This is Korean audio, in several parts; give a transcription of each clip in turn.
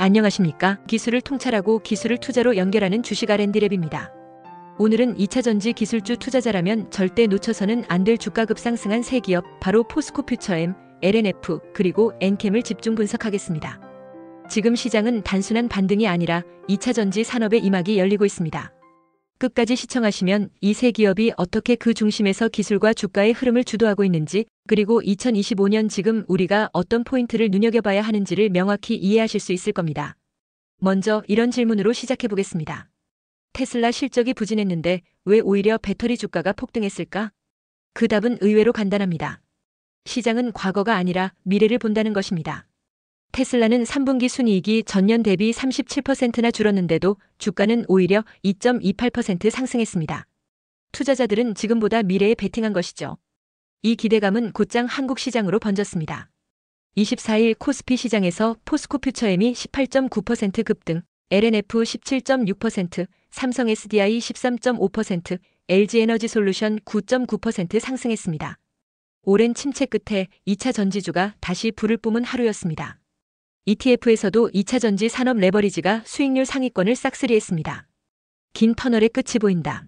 안녕하십니까? 기술을 통찰하고 기술을 투자로 연결하는 주식 R&D랩입니다. 오늘은 2차전지 기술주 투자자라면 절대 놓쳐서는 안 될 주가 급상승한 세 기업, 바로 포스코 퓨처엠, LNF, 그리고 엔캠을 집중 분석하겠습니다. 지금 시장은 단순한 반등이 아니라 2차전지 산업의 이막이 열리고 있습니다. 끝까지 시청하시면 이 세 기업이 어떻게 그 중심에서 기술과 주가의 흐름을 주도하고 있는지, 그리고 2025년 지금 우리가 어떤 포인트를 눈여겨봐야 하는지를 명확히 이해하실 수 있을 겁니다. 먼저 이런 질문으로 시작해 보겠습니다. 테슬라 실적이 부진했는데 왜 오히려 배터리 주가가 폭등했을까? 그 답은 의외로 간단합니다. 시장은 과거가 아니라 미래를 본다는 것입니다. 테슬라는 3분기 순이익이 전년 대비 37%나 줄었는데도 주가는 오히려 2.28% 상승했습니다. 투자자들은 지금보다 미래에 베팅한 것이죠. 이 기대감은 곧장 한국 시장으로 번졌습니다. 24일 코스피 시장에서 포스코 퓨처엠이 18.9% 급등, LNF 17.6%, 삼성 SDI 13.5%, LG에너지솔루션 9.9% 상승했습니다. 오랜 침체 끝에 2차 전지주가 다시 불을 뿜은 하루였습니다. ETF에서도 2차 전지 산업 레버리지가 수익률 상위권을 싹쓸이했습니다. 긴 터널의 끝이 보인다.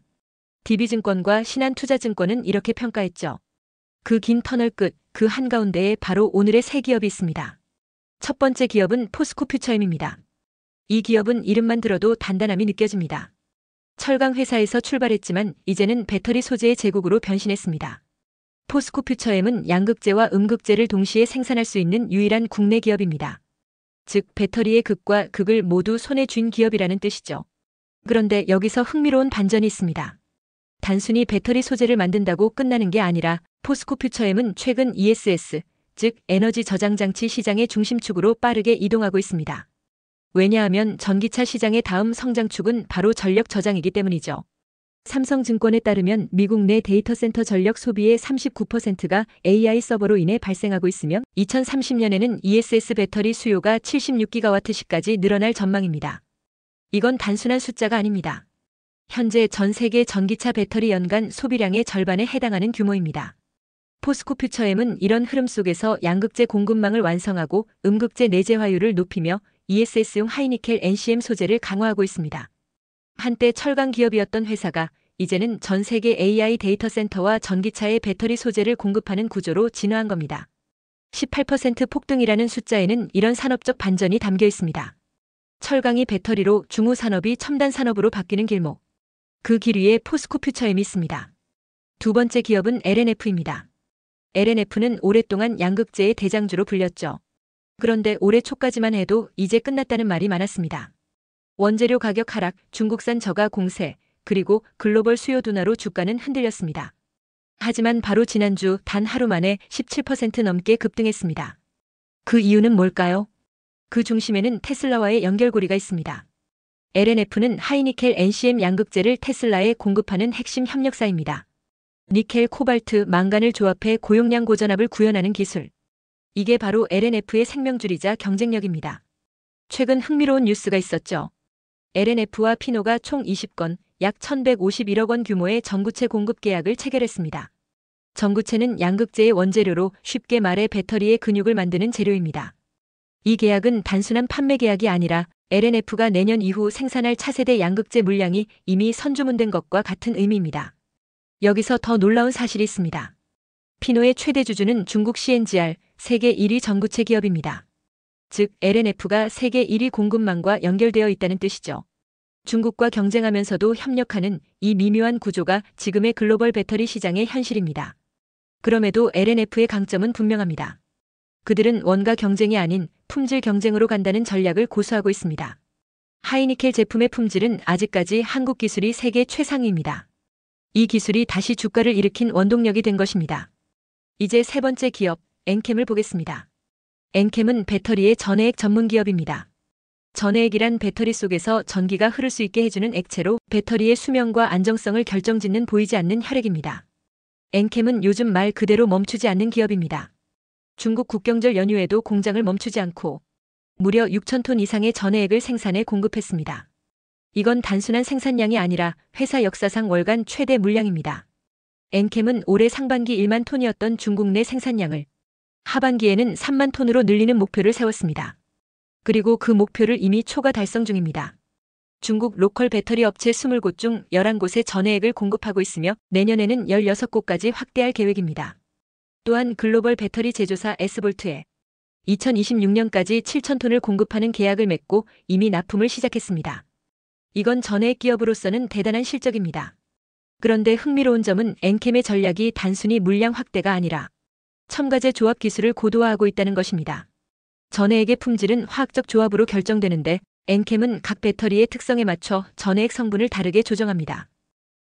DB증권과 신한투자증권은 이렇게 평가했죠. 그 긴 터널 끝, 그 한가운데에 바로 오늘의 세 기업이 있습니다. 첫 번째 기업은 포스코 퓨처엠입니다. 이 기업은 이름만 들어도 단단함이 느껴집니다. 철강 회사에서 출발했지만 이제는 배터리 소재의 제국으로 변신했습니다. 포스코 퓨처엠은 양극재와 음극재를 동시에 생산할 수 있는 유일한 국내 기업입니다. 즉, 배터리의 극과 극을 모두 손에 쥔 기업이라는 뜻이죠. 그런데 여기서 흥미로운 반전이 있습니다. 단순히 배터리 소재를 만든다고 끝나는 게 아니라 포스코 퓨처엠은 최근 ESS, 즉 에너지 저장 장치 시장의 중심축으로 빠르게 이동하고 있습니다. 왜냐하면 전기차 시장의 다음 성장축은 바로 전력 저장이기 때문이죠. 삼성증권에 따르면 미국 내 데이터 센터 전력 소비의 39%가 AI 서버로 인해 발생하고 있으며 2030년에는 ESS 배터리 수요가 76GW시까지 늘어날 전망입니다. 이건 단순한 숫자가 아닙니다. 현재 전 세계 전기차 배터리 연간 소비량의 절반에 해당하는 규모입니다. 포스코 퓨처엠은 이런 흐름 속에서 양극재 공급망을 완성하고 음극재 내재화율을 높이며 ESS용 하이니켈 NCM 소재를 강화하고 있습니다. 한때 철강 기업이었던 회사가 이제는 전 세계 AI 데이터 센터와 전기차의 배터리 소재를 공급하는 구조로 진화한 겁니다. 18% 폭등이라는 숫자에는 이런 산업적 반전이 담겨 있습니다. 철강이 배터리로 중후 산업이 첨단 산업으로 바뀌는 길목. 그 길 위에 포스코 퓨처엠이 있습니다. 두 번째 기업은 LNF입니다. LNF는 오랫동안 양극재의 대장주로 불렸죠. 그런데 올해 초까지만 해도 이제 끝났다는 말이 많았습니다. 원재료 가격 하락, 중국산 저가 공세, 그리고 글로벌 수요 둔화로 주가는 흔들렸습니다. 하지만 바로 지난주 단 하루 만에 17% 넘게 급등했습니다. 그 이유는 뭘까요? 그 중심에는 테슬라와의 연결고리가 있습니다. LNF는 하이니켈 NCM 양극재를 테슬라에 공급하는 핵심 협력사입니다. 니켈, 코발트, 망간을 조합해 고용량 고전압을 구현하는 기술. 이게 바로 LNF의 생명줄이자 경쟁력입니다. 최근 흥미로운 뉴스가 있었죠. LNF와 피노가 총 20건, 약 1151억 원 규모의 전구체 공급 계약을 체결했습니다. 전구체는 양극재의 원재료로 쉽게 말해 배터리의 근육을 만드는 재료입니다. 이 계약은 단순한 판매 계약이 아니라 LNF가 내년 이후 생산할 차세대 양극재 물량이 이미 선주문된 것과 같은 의미입니다. 여기서 더 놀라운 사실이 있습니다. 피노의 최대 주주는 중국 CNGR, 세계 1위 전구체 기업입니다. 즉, LNF가 세계 1위 공급망과 연결되어 있다는 뜻이죠. 중국과 경쟁하면서도 협력하는 이 미묘한 구조가 지금의 글로벌 배터리 시장의 현실입니다. 그럼에도 LNF의 강점은 분명합니다. 그들은 원가 경쟁이 아닌 품질 경쟁으로 간다는 전략을 고수하고 있습니다. 하이니켈 제품의 품질은 아직까지 한국 기술이 세계 최상위입니다. 이 기술이 다시 주가를 일으킨 원동력이 된 것입니다. 이제 세 번째 기업, 엔캠을 보겠습니다. 엔캠은 배터리의 전해액 전문 기업입니다. 전해액이란 배터리 속에서 전기가 흐를 수 있게 해주는 액체로 배터리의 수명과 안정성을 결정짓는 보이지 않는 혈액입니다. 엔캠은 요즘 말 그대로 멈추지 않는 기업입니다. 중국 국경절 연휴에도 공장을 멈추지 않고 무려 6,000톤 이상의 전해액을 생산해 공급했습니다. 이건 단순한 생산량이 아니라 회사 역사상 월간 최대 물량입니다. 엔캠은 올해 상반기 1만 톤이었던 중국 내 생산량을 하반기에는 3만 톤으로 늘리는 목표를 세웠습니다. 그리고 그 목표를 이미 초과 달성 중입니다. 중국 로컬 배터리 업체 20곳 중 11곳에 전해액을 공급하고 있으며 내년에는 16곳까지 확대할 계획입니다. 또한 글로벌 배터리 제조사 S볼트에 2026년까지 7,000톤을 공급하는 계약을 맺고 이미 납품을 시작했습니다. 이건 전해액 기업으로서는 대단한 실적입니다. 그런데 흥미로운 점은 엔캠의 전략이 단순히 물량 확대가 아니라 첨가제 조합 기술을 고도화하고 있다는 것입니다. 전해액의 품질은 화학적 조합으로 결정되는데 엔캠은 각 배터리의 특성에 맞춰 전해액 성분을 다르게 조정합니다.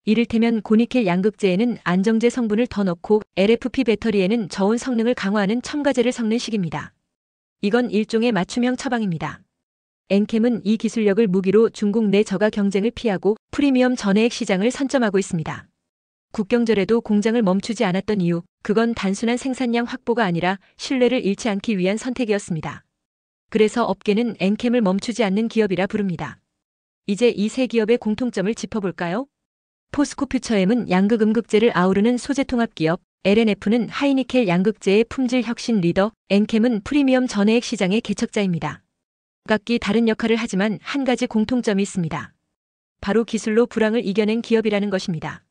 이를테면 고니켈 양극재에는 안정제 성분을 더 넣고 LFP 배터리에는 저온 성능을 강화하는 첨가제를 섞는 식입니다. 이건 일종의 맞춤형 처방입니다. 엔캠은 이 기술력을 무기로 중국 내 저가 경쟁을 피하고 프리미엄 전해액 시장을 선점하고 있습니다. 국경절에도 공장을 멈추지 않았던 이유, 그건 단순한 생산량 확보가 아니라 신뢰를 잃지 않기 위한 선택이었습니다. 그래서 업계는 엔캠을 멈추지 않는 기업이라 부릅니다. 이제 이 세 기업의 공통점을 짚어볼까요? 포스코 퓨처엠은 양극 음극재를 아우르는 소재 통합 기업, LNF는 하이니켈 양극재의 품질 혁신 리더, 엔캠은 프리미엄 전해액 시장의 개척자입니다. 각기 다른 역할을 하지만 한 가지 공통점이 있습니다. 바로 기술로 불황을 이겨낸 기업이라는 것입니다.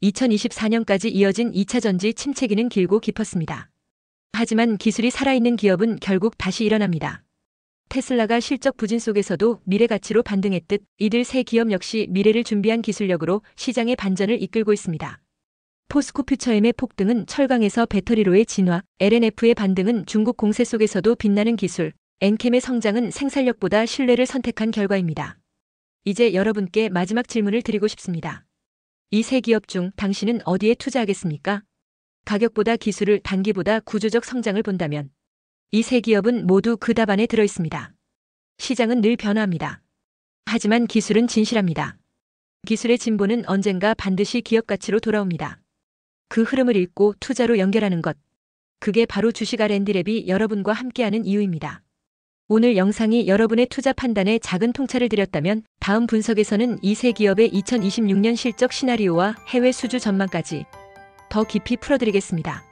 2024년까지 이어진 2차 전지 침체기는 길고 깊었습니다. 하지만 기술이 살아있는 기업은 결국 다시 일어납니다. 테슬라가 실적 부진 속에서도 미래 가치로 반등했듯 이들 세 기업 역시 미래를 준비한 기술력으로 시장의 반전을 이끌고 있습니다. 포스코 퓨처엠의 폭등은 철강에서 배터리로의 진화, LNF의 반등은 중국 공세 속에서도 빛나는 기술, 엔캠의 성장은 생산력보다 신뢰를 선택한 결과입니다. 이제 여러분께 마지막 질문을 드리고 싶습니다. 이 세 기업 중 당신은 어디에 투자하겠습니까? 가격보다 기술을, 단기보다 구조적 성장을 본다면 이 세 기업은 모두 그 답 안에 들어 있습니다. 시장은 늘 변화합니다. 하지만 기술은 진실합니다. 기술의 진보는 언젠가 반드시 기업 가치로 돌아옵니다. 그 흐름을 읽고 투자로 연결하는 것. 그게 바로 주식 R&D랩이 여러분과 함께하는 이유입니다. 오늘 영상이 여러분의 투자 판단에 작은 통찰을 드렸다면 다음 분석에서는 이 세 기업의 2026년 실적 시나리오와 해외 수주 전망까지 더 깊이 풀어드리겠습니다.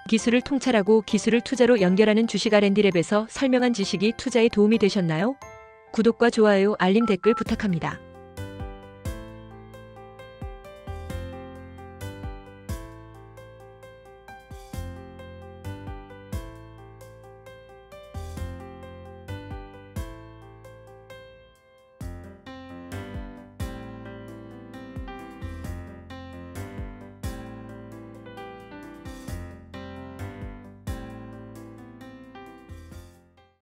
기술을 통찰하고 기술을 투자로 연결하는 주식 R&D랩에서 설명한 지식이 투자에 도움이 되셨나요? 구독과 좋아요, 알림, 댓글 부탁합니다.